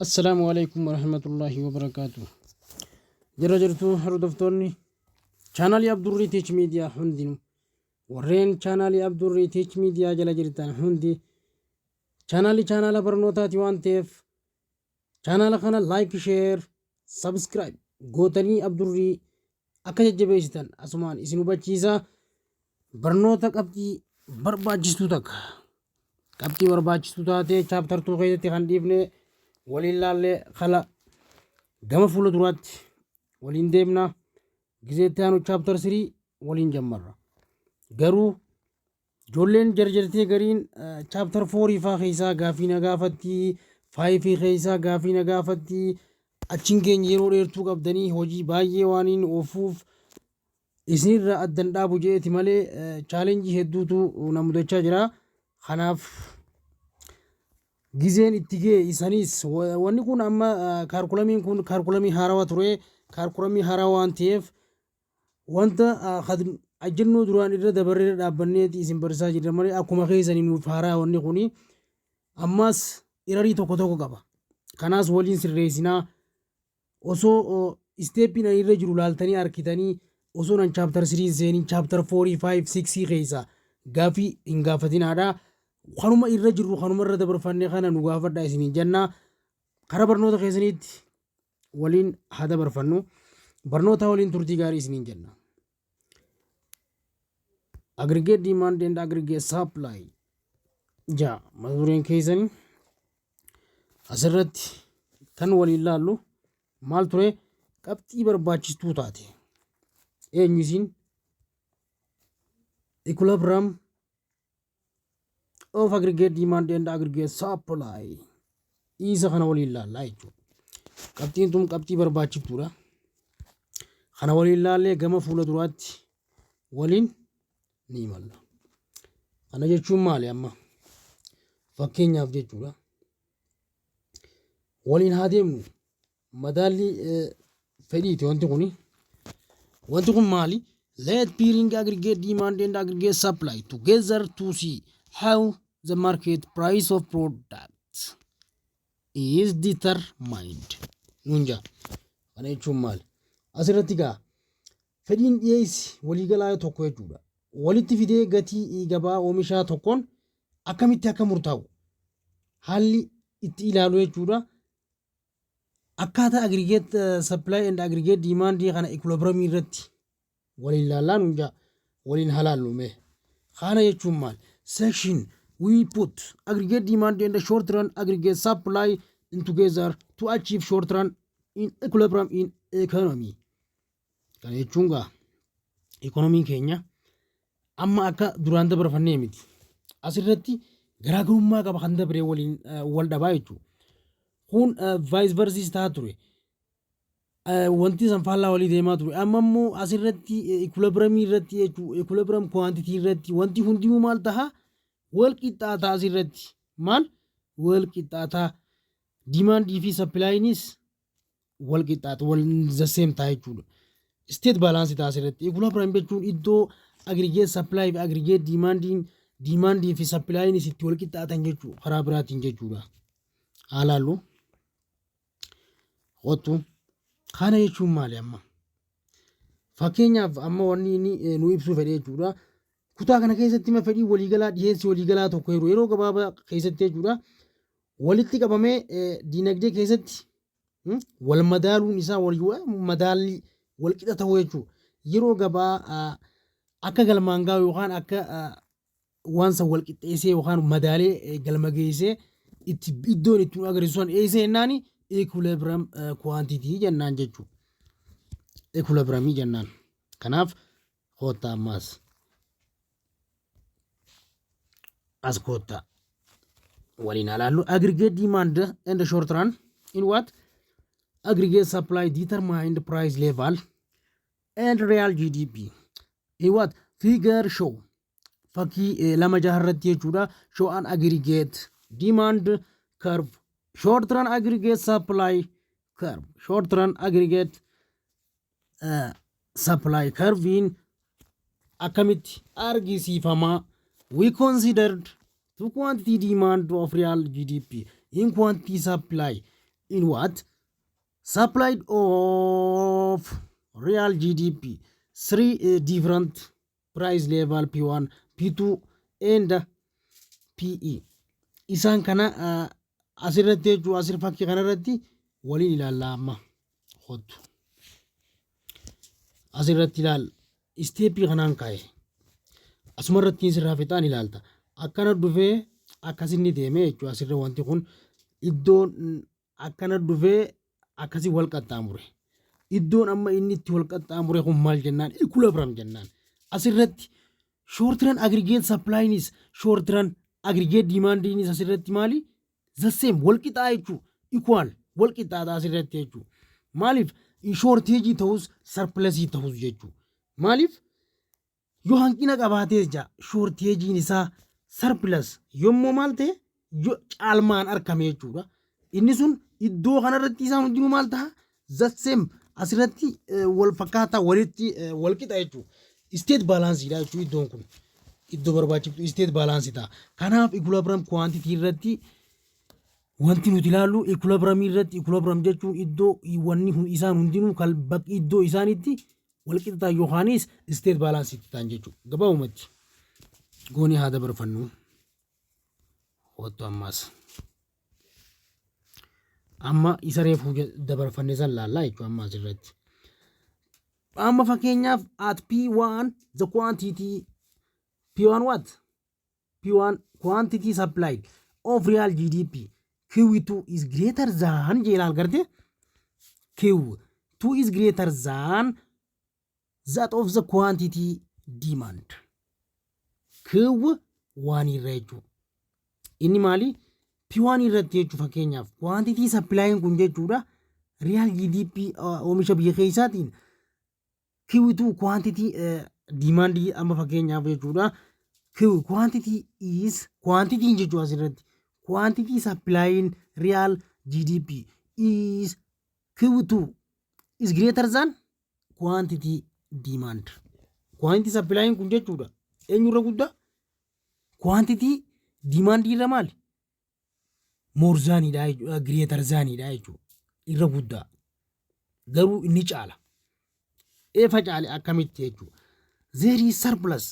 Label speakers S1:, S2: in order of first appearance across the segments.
S1: السلام عليكم ورحمة الله وبركاته. جرجرتو هردفتوني channel Abdurri Teach Media hundinu warreen channel Abdurri Teach Media jala jirtan hundi channel barnootati waan ta'eef channel kana like share subscribe gootanii Abdurri akka jajjabeessitan asumaan isin hubachiisa barnoota qabxii barbaachistu taate chapter 2 keessatti kan dhiifne waliin laallee kala gama fuula duraatti waliin deemna gizeetti aanu chapter 3 waliin jammarra garuu ijoolleen jarjartee gariin chapter 4 faa keessaa gaafii na gaafatti 5 keessaa gaafii na gaafatti achiin keenya yeroo dheertuu qabdanii hojii baay'ee waaniin oofuuf isinirra addan dhaabu jeeti malee chaalenjii hedduutu na mudachaa jira kanaaf gizeen itti gee isanis wanni kun amma kaalkulamiin kun kaalkulamii haarawaa ture kaalkulamii haarawaa waan ta'eef wanta ajjannoo duraan irra dabaree dhaabbanneeti isin barsiisaa jirra malee akkuma keessanii nuuf haaraa wanni kuni ammas irarii tokko qaba kanaas waliin sirreessinaa osoo isteeppiin ani irra jiru laaltanii arkitanii osoo nan chapter 3 seenin chapter 4 5 6 keessa gaafii hin gaafatinaadha kanuma irra jiru kanuma irra dabarfannee kana nu gaafadha isin jenna kara barnoota keessaniitti waliin haa dabarfannu barnoota waliin turtii gaarii isin jenna aggregate demand and aggregate supply ja mazureen keessanii asirratti kan waliin laallu maal ture qabxii barbaachistuu taate eenyusin equilibrium of aggregate demand and aggregate supply isa kana waliin laallaa jechuudha qabxiin tun qabxii barbaachiftuudha kana waliin laallee gama fuula duraatti waliin ni imalla kana jechuun maali amma fakkeenyaaf jechuudha waliin haa deemnu madaalli fedhiiti wanti kun maali let bring aggregate demand and aggregate supply together to see how the market price of products is determined nunja kana jechuun maali asirratti gaa fedhiin dhiyeessi waliigalaa tokko jechuudha walitti fidee gatii gabaa oomishaa tokkoon akkamitti akka murtaa'u haalli itti ilaalu jechuudha akkaataa aggregate supply and aggregate demand kana equilibrium irratti waliin laalaa nunja waliin halaallume kana jechuun maali section we put aggregate demand and the short run aggregate supply in together to achieve short run in equilibrium in economy kana jechuun gaa economy keenya amma akka duraan dabarfannee miti asirratti garaagarummaa qaba kan dabaree waliin wal dhabaa jechuudha kun vice versa taa ture wanti san faallaa walii deemaa ture amma immoo asirratti equilibrium irratti jechuudha equilibrium quantity irratti wanti hundinuu maal taha wal qixxaataa asirratti maal wal qixxaataa demand fi supplynis wal qixxaata wal the same ta'a jechuudha state balance ta'a asirratti equilibrium jechuun iddoo aggregate supply fi aggregate demand fi supplynis itti wal qixxaatan jechuudha karaa biraatiin jechuudha haalaallu hotu kana jechuun maali amma fakkeenyaaf amma wanni inni nu ibsuu fedhe jechuudha kutaa kana keessatti ma fedhii waliigalaa dhiyeessi waliigalaa tokko yeroo gabaabaa keessatti jechuudha walitti qabamee diinagdee keessatti wal madaaluun isaa madaalli wal qixa ta'uu jechuudha yeroo gabaa akka galmaan gaa'u yookaan akka waansa wal qixxeessee yookaan madaalee galma geessee itti iddoon itti agarsiisan eessee jennaani equilibrium quantity jennaan jechuudha equilibrium jennaan kanaaf hoota ammaas as koota waliin alaallu aggregate demand and the short run in what aggregate supply determined price level and real GDP in what figure show fakkii lama jaharratti jechuudha show an aggregate demand curve short run aggregate supply curve short run aggregate supply curve in akkamitti argisiifamaa we considered to quantity demand of real GDP in quantity supply in what? Supply of real GDP. Three different price level P1, P2 and PE. Isaan kana asirratti jechuun asir fakkii kanarratti waliin ilaalla amma hotu. Asirratti ilaal isteepii kanaan kaa'e. Asumarratti sirraa fixaan ilaalta. Akkana dhufee akkasinni deemee jechuudha asirra wanti kun iddoon akkana dhufee akkasii wal qaxxaamure. Iddoon amma inni itti wal qaxxaamure kun maal jennaan? Equilibrium jennaan. Asirratti short run aggregate supply is short run aggregate demand is asirratti maali? The same wal qixaa jechuudha. Equal wal qixaadha asirratti jechuudha. Maaliif shortage ta'us surplus ta'us jechuudha. Maaliif yoo hanqina qabaatee jira shortagein isaa surplus yommuu maal ta'e yoo caalmaan argame jechuudha. Inni sun iddoo kanarratti isaan hundinuu maal ta'a? The same asirratti wal fakkaataa walitti wal qixa jechuudha. State balance dha jechuudha iddoon kun. Iddoo barbaachiftu state balance ta'a. Kanaaf equilibrium quantity irratti wanti nuti ilaallu equilibrium irratti equilibrium jechuun iddoo wanni isaan hundinuu kan bakki iddoo isaaniitti wal qixa yookaanis state balance ta'an jechuudha. Gabaabumatti goonii haa dabarfannu. Hoottu ammaas. Amma isa reefuu dabarfannee san laallaa jechuudha amma asirratti. Amma fakkeenyaaf at P1 the quantity P1 what? P1 quantity supplied of real GDP Q2 is greater than jeelaal garte Q2 is greater than that of the quantity demand. Q1 irra jechuudha. Inni maali? P1 irratti jechuudha fakkeenyaaf quantity supply kun jechuudha real GDP oomisha biyya keessaatiin Q2 quantity demand amma fakkeenyaaf jechuudha Q quantity is quantity jechuudha asirratti quantity supplying real GDP is Q2 is greater than quantity demand. Quantity supplying kun jechuudha eenyurra guddaa? Quantity demand irra maali? More than idha greater than idha jechuudha irra guddaa. Garuu inni caala. Efa caale akkamitti jechuudha. There is surplus.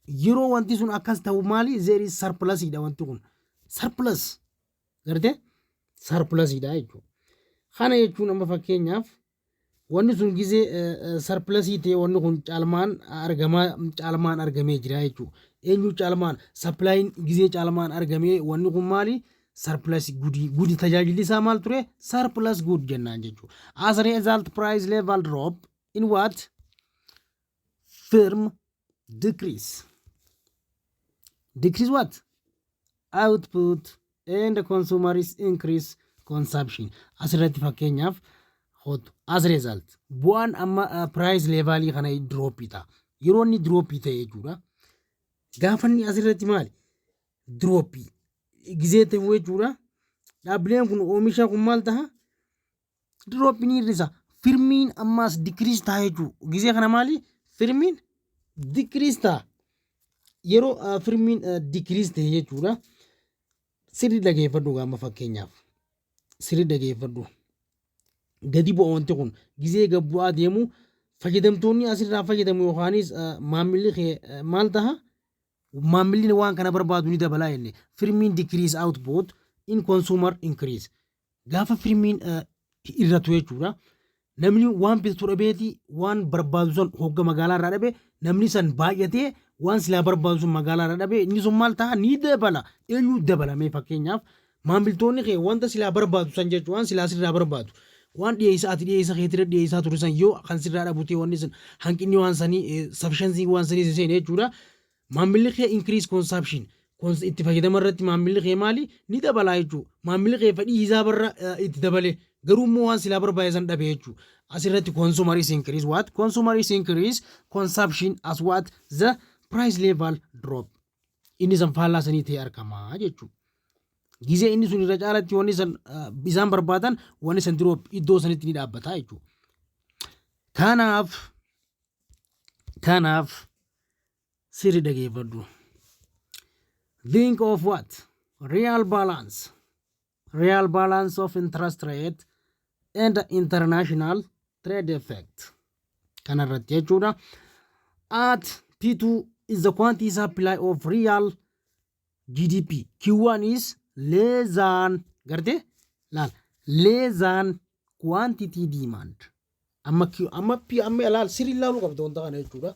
S1: Yeroo wanti sun akkas ta'u maali? There is surplus idha wanti kun. Surplus. Garte? Surplus idha jechuudha. Kana jechuun amma fakkeenyaaf wanni sun gizee surplus ta'e wanni kun caalmaan argamee jira jechuudha. Eenyu caalmaan supplying gizee caalmaan argamee wanni kun maali? Surplus gudi tajaajilli isaa maal ture? Surplus good jennaan jechuudha. As a result price level drop in what? Firm decrease. Decrease what? Output and consumers increase consumption. Asirratti fakkeenyaaf as a result bu'aan amma price level kana drop ita. Yeroo inni drop ita jechuudha. Gaafanni asirratti maali? Drop gizee ta'e jechuudha. Dhaabbileen kun oomisha kun maal ta'a? Drop ni irrisa. Firmiin ammas decrease ta'a jechuudha. Gizee kana maali? Firmiin decrease ta'a. Yeroo firmiin decrease ta'e jechuudha. Sirri dhageeffadhu gaama fakkeenyaaf. Sirri dhageeffadhu. Gadi bu'a wanti kun gizee gabbu'aa deemu fayyadamtoonni asirraa fayyadamu yookaanis maamilli maal ta'a? Maamilli waan kana barbaadu ni dabalaa jenne. Firmiin decrease output in consumer increase. Gaafa firmiin irratu jechuudha. Namni waan bitatu dhabeeti waan barbaadu san hogga magaalaa irraa dhabe namni san baay'atee waan silaa barbaadu sun magaalaa irraa dhabe inni sun maal ta'a? Ni dabala. Eenyu dabalame fakkeenyaaf maamiltoonni kee wanta silaa barbaadu san jechuudha waan silaa sirraa barbaadu. Waan dhiyeessaa keetira dhiyeessaa ture san yoo kan sirraa dhabute wanni san hanqinni waan sanii sufficiency waan sanii seen jechuudha. Maamilli kee increase consumption itti fayyadama irratti maamilli kee maali? Ni dabala jechuudha. Maamilli kee fedhii isaa barra itti dabale garuu immoo waan silaa barbaade san dhabe jechuudha. Asirratti consumers increase what? Consumers increase consumption as what? The price level drop. Inni san faallaa sanii ta'e argama jechuudha. Gizee inni sun irra caalatti wanni san isaan barbaadan wanni san drop iddoo sanitti ni dhaabbata jechuudha. Kanaaf sirri dhageeffadhu. Think of what? Real balance of interest rate and international trade effect. Kanarratti jechuudha. At P2 is the quantity supply of real GDP. Q1 is less than less than quantity demand. Amma laal sirrii ilaaluu qabda wanta kana jechuudha.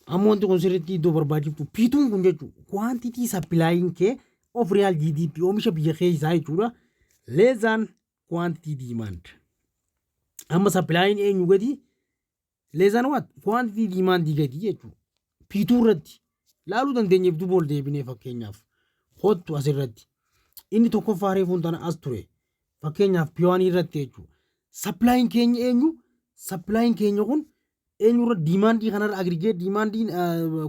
S1: Amma wanti kun sirriitti iddoo barbaachiftu P2 kun jechuudha quantity supplying kee of real GDP oomisha biyya keessaa jechuudha less than quantity demand. Amma supplying eenyu gadi less than what quantity demand gadi jechuudha P2 irratti laaluu dandeenyeef duuba ol deebinee fakkeenyaaf hottu asirratti inni tokkoffaa reefuun tana as ture fakkeenyaaf P1 irratti jechuudha supplying keenya eenyu supplying keenya kun eenyu irra demandii kanarra aggregate demandiin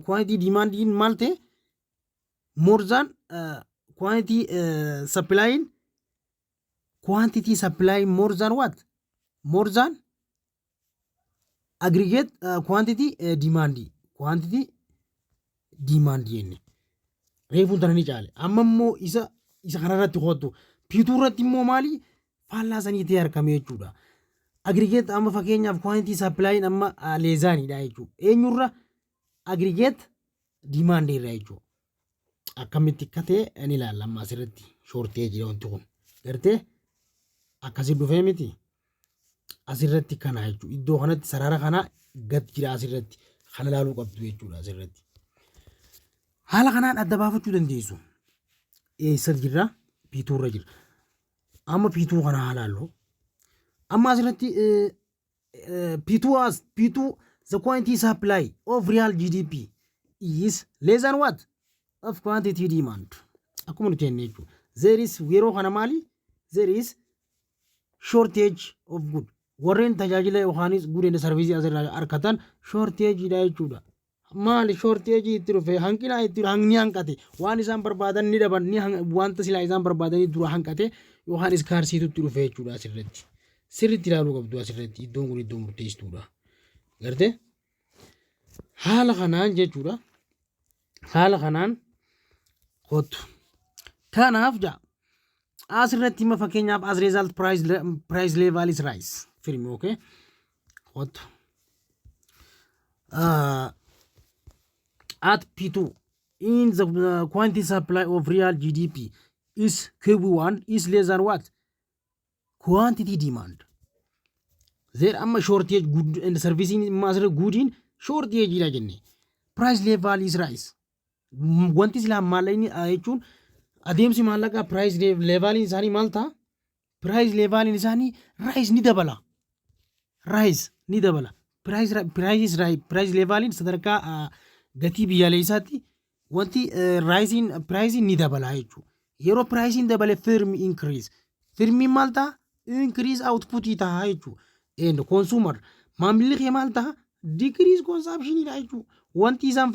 S1: quantity demandiin maal ta'e more than quantity supplying quantity supplying more than what more than aggregate quantity quantity demand jenne reefuun tana ni caale amma immoo isa kanarratti hootu P2 irratti immoo maali faallaa saniitii argame jechuudha aggregate amma fakkeenyaaf quantity supplying amma leezaanidha jechuudha eenyurra aggregate demand irra jechuudha akkamitti akka ta'e ni ilaalla amma asirratti shortage jedha wanti kun gartee akkasi dhufee miti asirratti kana jechuudha iddoo kanatti sarara kana gad jira asirratti kana ilaaluu qabdu jechuudha asirratti haala kanaan adda baafachuu dandeessu eessa jirra P2 irra jira amma P2 kana haalaallo amma asirratti P2 the quantity supply of real GDP is less than what of quantity demand akkuma nuti jenne jechuudha there is yeroo kana maali there is shortage of good warreen tajaajila yookaanis good and service asirraa argatan shortage dha jechuudha maali shortage itti dhufe hanqina itti hangni hanqate waan isaan barbaadan ni dhaban ni wanta silaa isaan barbaadanii dura hanqate yookaanis kaarsiitutti dhufe jechuudha asirratti sirriitti ilaaluu qabdu asirratti iddoon kun iddoo murteessituudha gartee haala kanaan jechuudha haala kanaan hottu kanaaf jaa asirratti hima fakkeenyaaf as result price level is rise firmi okay hottu at P2 in the quantity supply of real GDP is Q1 is less than what quantity demand there amma shortage good and servicing master good in shortage ila jenne price level is rise wanti sila malayni jechuun adeemsi maallaqa price level isaanii maal ta'a price level isaanii rise ni dabala price level sadarkaa gatii biyyaalessaatti wanti rising ni dabala jechuudha yeroo pricing dabale firm increase firmi maal ta'a increase output ta'a jechuudha and consumer maamilli kee maal ta'a decrease consumption dha jechuudha wanti isaan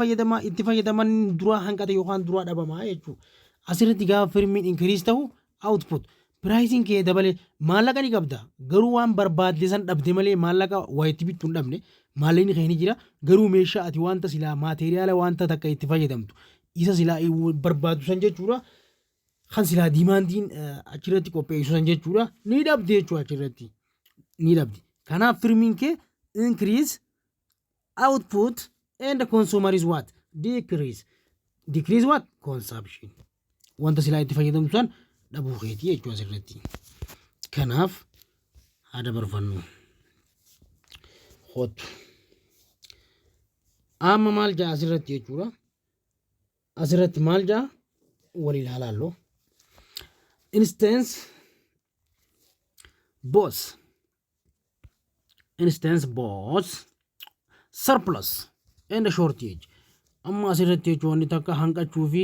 S1: itti fayyadaman dura hanqate yookaan dura dhabama jechuudha asirratti gaafa firmiin increase ta'u output pricing kee dabale maallaqa ni qabda garuu waan barbaadde san dhabde malee maallaqa wayitti bittu hin dhabne maallaqni kee ni jira garuu meeshaa ati wanta silaa maateriyaala wanta takka itti fayyadamtu isa silaa barbaadu san jechuudha kan silaa dimaandiin achirratti qopheessu san jechuudha ni dhabde jechuudha achirratti ni dhabde kanaaf firmiin kee increase output and the consumer is what decrease what consumption wanta silaa itti fayyadamtu san dhabuu keetii jechuudha asirratti kanaaf haada barfannu hottu amma maal jaa asirratti jechuudha asirratti maal jaa wal ilaalaallo instance boss surplus and shortage amma asirratti jechuudha wanni takka hanqachuu fi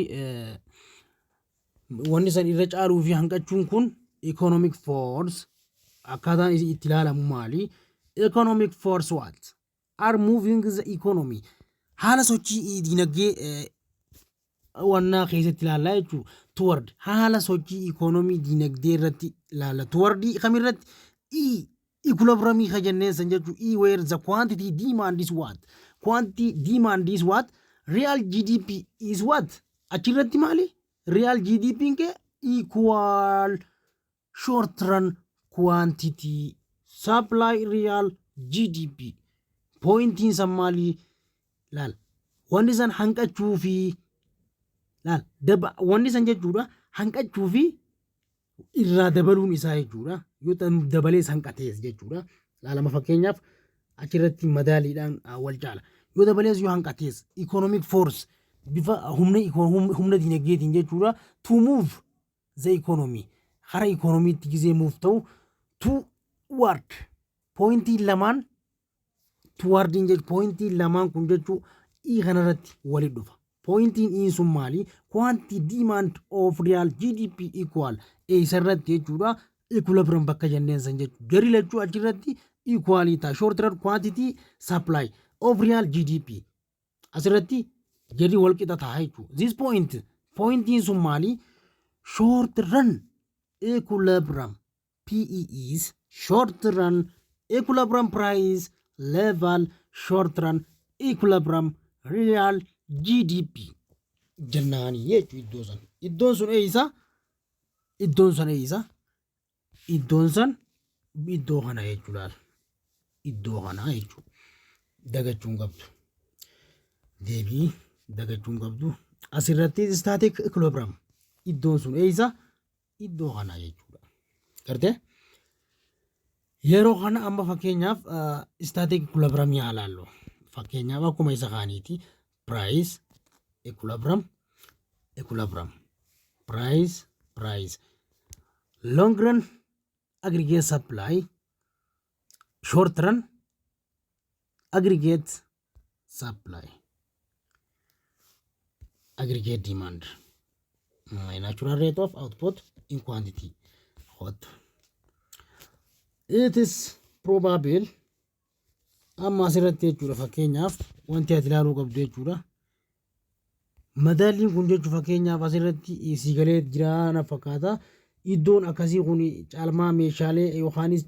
S1: wanni san irra caaluu fi hanqachuun kun economic force akkaataan itti ilaalamu maali economic force what are moving the economy haala sochii dinagdee wannaa keessatti ilaallaa jechuudha toward haala sochii economy dinagdee irratti ilaalla toward kamirratti equilibrium ka jenneen san jechuudha where the quantity demand is what real GDP is what achirratti maali real GDP ke equal short run quantity supply real GDP pointiin san maalii laal wanni san hanqachuu fi laal wanni san jechuudha hanqachuu fi irraa dabaluun isaa jechuudha yoo dabalee hanqatees jechuudha laalama fakkeenyaaf achirratti madaaliidhaan wal caala yoo dabalees yoo hanqatees economic force bifa humna dinagdeetiin jechuudha to move the economy hara economiitti gizee move ta'u toward pointii lamaan towardiin jechuudha pointii lamaan kun jechuu kanarratti walit dhufa pointiin sun maali quantity demand of real GDP equal isarratti jechuudha equilibrium bakka jenneen san jechuudha gari lachuu achirratti equality short run quantity supply of real GDP asirratti gari wal qixa ta'a jechuudha this pointiin sun maali short run equilibrium PE is short run equilibrium price level short run equilibrium real GDP jennaanii jechuudha iddoon sun eessa iddoon san iddoo kana jechuudha iddoo kana jechuudha dagachuun qabdu deebii dagachuun qabdu asirratti static equilibrium iddoon sun eessa iddoo kana jechuudha gartee yeroo kana amma fakkeenyaaf static equilibrium yaa laallu fakkeenyaaf akkuma isa kaaniiti price equilibrium price long run aggregate supply short run aggregate supply aggregate demand natural rate of output in quantity hot it is probable amma asirratti jechuudha fakkeenyaaf wanti ati ilaaluu qabdu jechuudha madaalliin kun jechuudha fakkeenyaaf asirratti siigalee jiraana fakkaata iddoon akkasii kun caalmaa meeshaalee yookaanis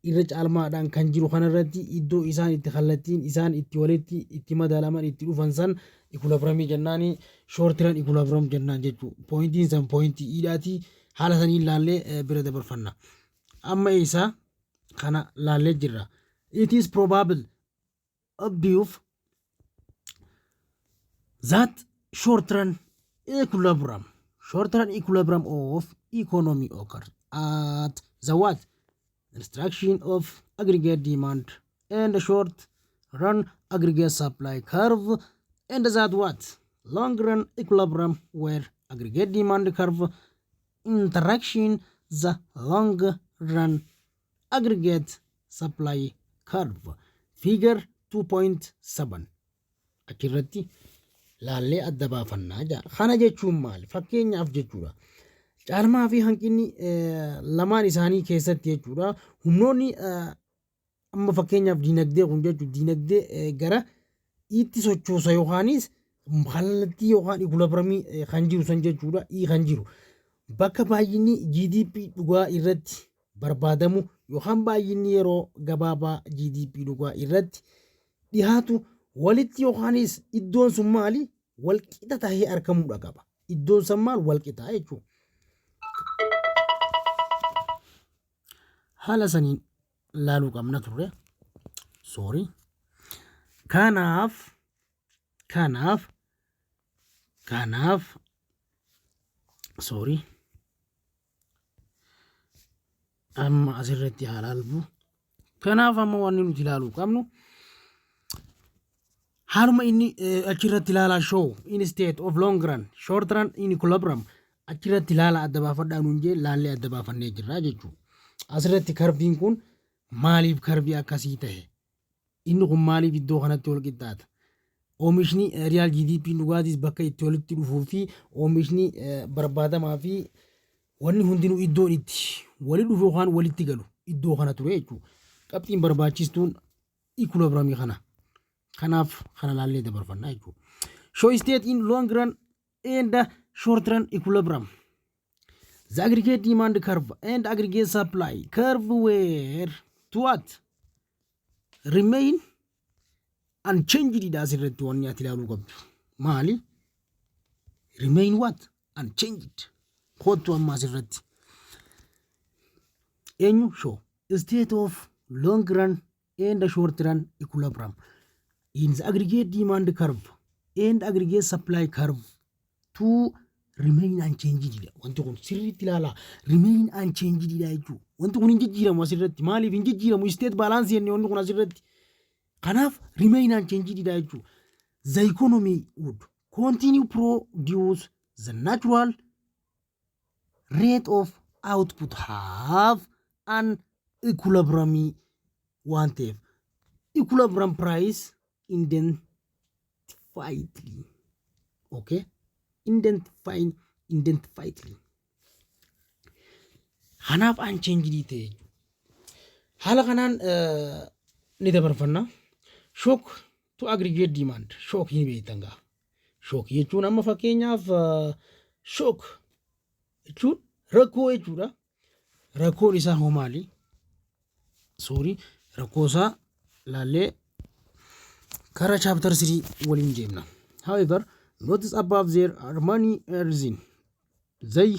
S1: irra caalmaadhaan kan jiru kanarratti iddoo isaan itti kallattiin isaan itti walitti itti madaalaman itti dhufan san equilibrium jennaani short run equilibrium jennaan jechuudha pointiin san pointii idhaati haala saniin laallee bira dabarfanna amma isaa kana laallee jirra it is probable obvious that short run equilibrium of economy occurs at the what restriction of aggregate demand and the short run aggregate supply curve and that what long run equilibrium where aggregate demand curve interaction the long run aggregate supply curve figure 2.7 achirratti laallee adda baafannaa jaa kana jechuun maal fakkeenyaaf jechuudha caalmaa fi hanqinni lamaan isaanii keessatti jechuudha humnoonni amma fakkeenyaaf diinagdee kun jechuudha diinagdee gara itti sochoosa yookaanis kallattii yookaan equilibriumii kan jiru san jechuudha kan jiru bakka baay'inni GDP dhugaa irratti barbaadamu yookaan baay'inni yeroo gabaabaa GDP dhugaa irratti dhihaatu walitti yookaanis iddoon sun maali walqixa tahee argamuudha qaba iddoon san maal walqixa jechuudha haala saniin laaluu qabna turre sorry kanaaf sorry amma asirratti haa laallu kanaaf amma wanni nuti ilaaluu qabnu haruma inni achirratti ilaalaa show instead of long run short run in equilibrium achirratti ilaalaa adda baafadhaa nuun jee laallee adda baafannee jirraa jechuudha asirratti karbiin kun maaliif karbii akkasii ta'e inni kun maaliif iddoo kanatti wal qixxaata oomishni real GDP dhugaatis bakka itti walitti dhufuu fi oomishni barbaadamaa fi wanni hundinuu iddoon itti wali dhufu yookaan walitti galu iddoo kana ture jechuudha qabxiin barbaachistuun equilibrium kanaaf kana laallee dabarfannaa jechuudha show state in long run and short run equilibrium the aggregate demand curve and aggregate supply curve were to what remain unchanged asirratti wanni ati ilaaluu qabdu maali remain what unchanged kootu amma asirratti eenyu show state of long run and short run equilibrium in the aggregate demand curve and aggregate supply curve to remain unchanged. Wanti kun sirriitti ilaala remain unchanged dha jechuudha. Wanti kun hin jijjiiramu asirratti maaliif hin jijjiiramu state balance jennee wanti kun asirratti kanaaf remain unchanged dha jechuudha. The economy would continue produce the natural rate of output have an equilibrium one ta'eef equilibrium price identifiedly. Okay, identifiedly kanaaf unchanged ta'e haala kanaan ni dabarfanna. Shock to aggregate demand shock ni beektan gaa shock jechuun amma fakkeenyaaf shock jechuun rakkoo jechuudha. Rakkoon isaa hoo maali? Rakkoo isaa laallee kara chapter 3 waliin deemna. However, notice above there are many reasons. They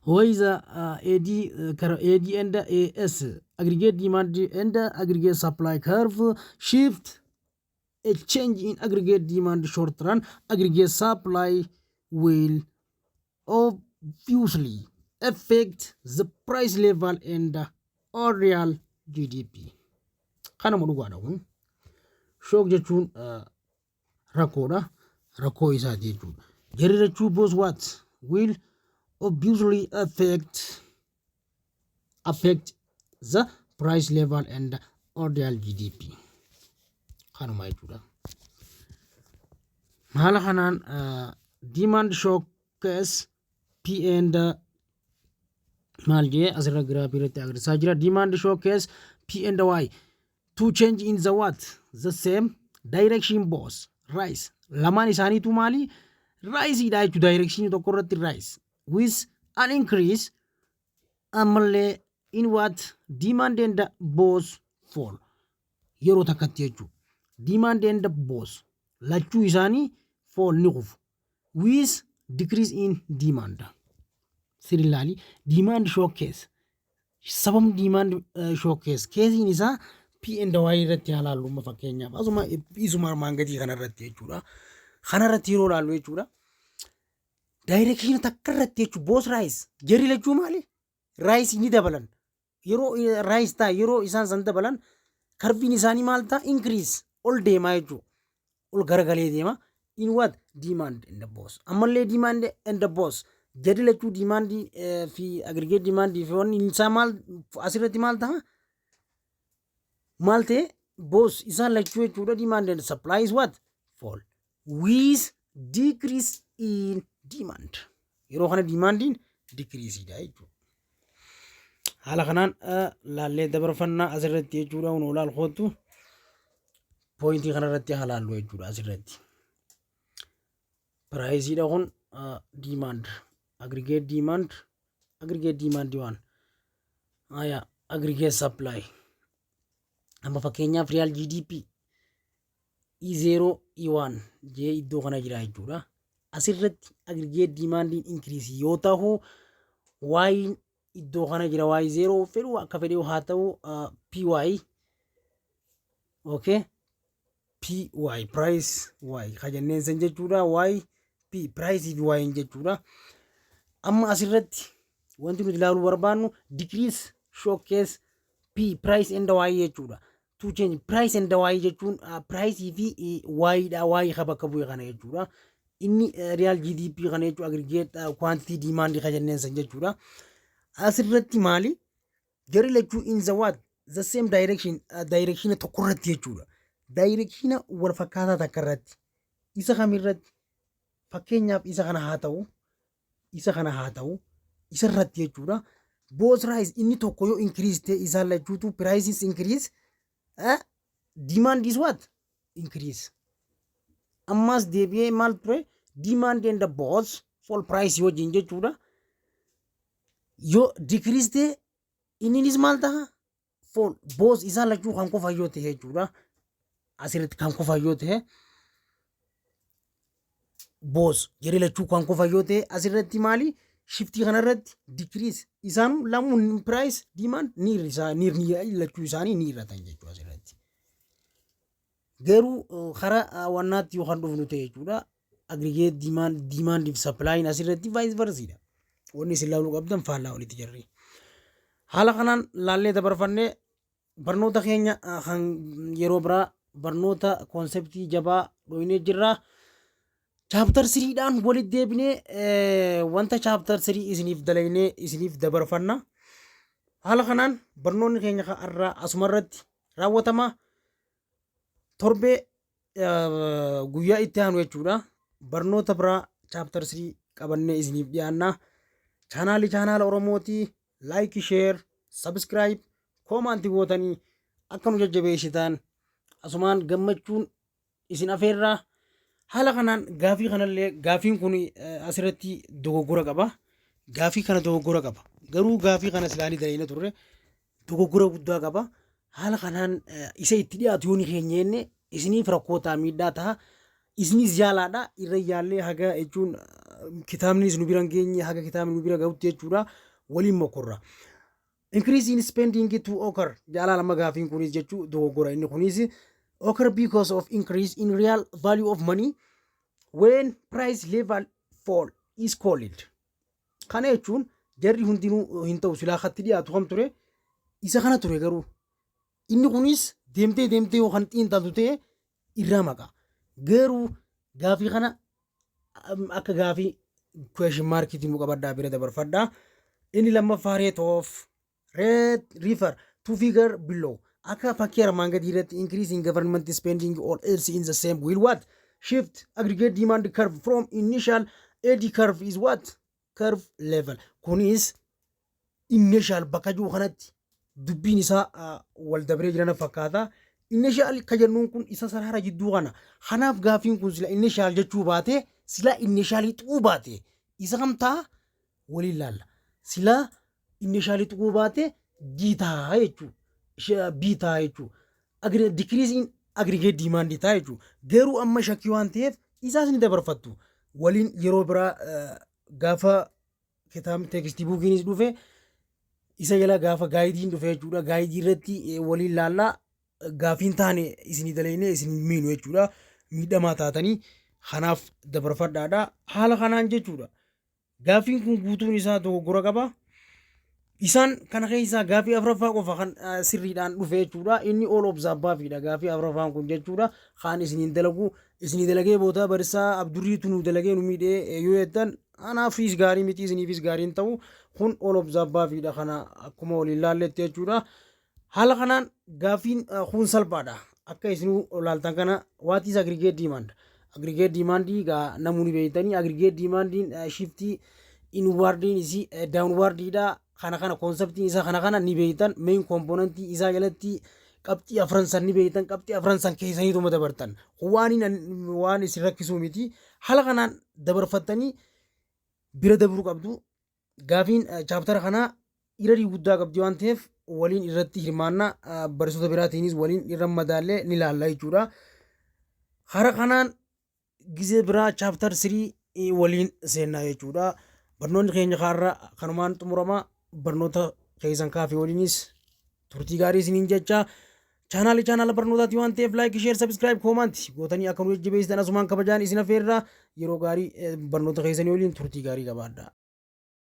S1: why the AD and AS aggregate demand and aggregate supply curve shift. A change in aggregate demand short run aggregate supply will obviously affect the price level and or real GDP. Kana dhugaadha kun shock jechuun rakkoodha. Rakkoo isaa jechuudha. Jarri jechuu both what will obviously affect the price level and or real GDP. Kanuma jechuudha. Haala kanaan demand shock case P and maal jee asirra giraafii irratti agarsiisaa jira. Demand shock case P and Y to change in the what the same direction both rise lamaan isaaniitu maali rise dha jechuudha. Direction tokko irratti rise with an increase ammallee in what demand and both fall yeroo takkatti jechuudha. Demand and both lachuu isaanii fall ni kufu with decrease in demand. Sirrilaali demand shock case sabam demand shock case keesiin isaa P and Y irratti halaalumma fakkeenyaaf asuma isuma maangatii kana irratti jechuudha. Kana irratti yeroo laallu jechuudha. Direction takka irratti jechuudha both rise jarri lachuu maali rise ni dabalan yeroo rise taa yeroo isaan san dabalan karviin isaanii maal taa increase ol deemaa jechuudha. Ol garagalee deema in what demand and the boss ammallee demand and the boss jarri lachuu demand fi aggregate demand fi wanni isaa maal asirratti maal ta'a maal ta'e boss isaan lachuu jechuudha. Demand and supply is what fall with decrease in demand yeroo kana demandin decrease dha jechuudha. Haala kanaan laallee dabarfannaa asirratti jechuudha. Kun olaal kootu pointii kana irratti halaallu jechuudha. Asirratti price dha kun demand aggregate demand one aggregate supply amma fakkeenyaaf real GDP E0 E1 jee iddoo kana jira jechuudha. Asirratti aggregate demandin increase yoo ta'u y iddoo kana jira y0 fedhu akka fedhe haa ta'u PY okay PY price Y kajanneen san jechuudha. Y P price fi Y jechuudha. Amma asirratti wanti nuti ilaaluu barbaannu decrease showcase P price and Y jechuudha. To change price and Y jechuun price fi Y dha Y bakka bu'e kana jechuudha. Inni real GDP kana jechuudha aggregate quantity demand kajanneen san jechuudha. Asirratti maali jarri lachuu in the what the same direction tokko irratti jechuudha. Direction wal fakkaataa takka irratti isa kamirratti fakkeenyaaf isa kana haa ta'u isa irratti jechuudha. Both rise inni tokko yoo increase ta'e isaan lachuutu prices increase demand is what increase. Ammas deebi'ee maal ture demand and the both fall price yoo jin jechuudha. Yo decrease ta'e inninis maal ta'a fall both isaan lachuu kan qofa yoo ta'e jechuudha. Asirratti kan qofa yoo ta'e boss jarri lachuu kan qofa yoo ta'e asirratti maali shiftii kanarratti decrease isaan lamuun price demand niirni lachuu isaanii ni irratan jechuudha asirratti. Garuu karaa wannaatti yoo kan dhufnu ta'e jechuudha aggregate demand if supply asirratti vice versa. Wanni isin laaluu qabdan faallaa walitti jirri. Haala kanaan laallee dabarfannee barnoota keenya kan yeroo biraa barnoota konseptii jabaa dhoynee jirra. Chapter 3 dhaan walitti deebinee wanta chapter 3 isiniif dalaynee isiniif dabarfanna. Haala kanaan barnoonni keenya irraa asumarratti raawwatama. Torbee guyyaa itti aanu jechuudha. Barnoota biraa chapter 3 qabannee isiniif dhiyaanna. Chaanaala oromootii like, share, subscribe, comment gootanii akka nu jajjabeessitan asumaan gammachuun isin afeerraa. Haala kanaan gaafii kanallee gaafiin kun asirratti dogoggora qaba. Gaafii kana dogoggora qaba. Garuu gaafii kana silaanii dalayna turre dogoggora guddaa qaba. Haala kanaan isa itti dhiyaatu yoo ni keenyeenne isiniif rakkootaa miidhaa ta'a. Isinis jaalaadha irra yaallee haga jechuun kitaabni nu bira geenye haga kitaabni nu bira gahutti jechuudha waliin mokorra. Increase in spending to occur jaalala magaafiin kunis jechuu dogoggora inni kunis occur because of increase in real value of money when price level fall is called. Kana jechuun jarri hundinuu hin ta'u silaa katti dhiyaatu kam ture isa kana ture garuu inni kunis deemtee yoo kan xiinxaltu ta'e irraa maqa. Garuu gaafii kana akka gaafii question markiitiin muqabaddaa bira dabarfadhaa. Inni lammaffaa rate of refer to figure below. Akka fakkii armaan gadii irratti increase in government spending or else in the same will what shift aggregate demand curve from initial AD curve is what curve level. Kunis initial bakka jiru kanatti dubbiin isaa wal dabree jirana fakkaata. Initial kajannuun kun isa sarara jidduu kana. Kanaaf gaafiin kun sila initial jechuu baate sila initial xuu baate isa kamtaa waliin laalla. Sila initial xuu baate giitaa jechuu biitaa jechuu decrease in aggregate demand taa jechuu. Garuu amma shakkii waan ta'eef isaas ni dabarfattu. Waliin yeroo biraa gaafa kitaabni tekstii buukiinis dhufe isa jala gaafa gaayidiin dhufe jechuudha. Gaayidii irratti waliin laallaa. Gaafiin taane isinii dalaynee isinii miinu jechuudha. Miidhamaa taatanii kanaaf dabarfadhaadha. Haala kanaan jechuudha. Gaafiin kun guutuun isaa dogoggora qaba. Isaan kana keessaa gaafii afuraffaa qofa kan sirriidhaan dhufe jechuudha. Inni all of zabbaafiidha gaafii afuraffaan kun jechuudha. Kaan isiniin dalagu isinii dalagee bootaa barisaa abdurriitu nu dalagee nu miidhee yoo jettan anaafis gaarii miti isiniifis gaariin ta'u kun all of zabbaafiidha kana akkuma waliin laalletti jechuudha. Haala kanaan gaafiin kun salphaadha. Akka isin olaaltan kana what is aggregate demand? Aggregate demand gaa namoonni beeytanii aggregate demand shiftii inwardin isi downwardidha. Kana konseptiin isaa kana ni beeytan main component isaa jalatti qabxii afransan ni beeytan qabxii afransan keessaniitu dabartan. Waan isin rakkisuu miti. Haala kanaan dabarfattanii bira dabruu qabdu. Gaafiin chaptara kana irratti guddaa qabdi waan ta'eef waliin irratti hirmaannaa barsiisota biraatiinis waliin irra madaallee ni laalla jechuudha. Hara kanaan gizee biraa chapter 3 waliin seennaa jechuudha. Barnoonni keenya kanumaan xumurama. Barnoota keessan kaafee waliinis turtii gaarii isiniin jecha chaanaala barnootaati waan ta'eef like, share, subscribe, comment gootanii akka nu jajjabeessitan asumaan kabajaan isin afeerraa yeroo gaarii barnoota keessanii waliin turtii gaarii qabaadha.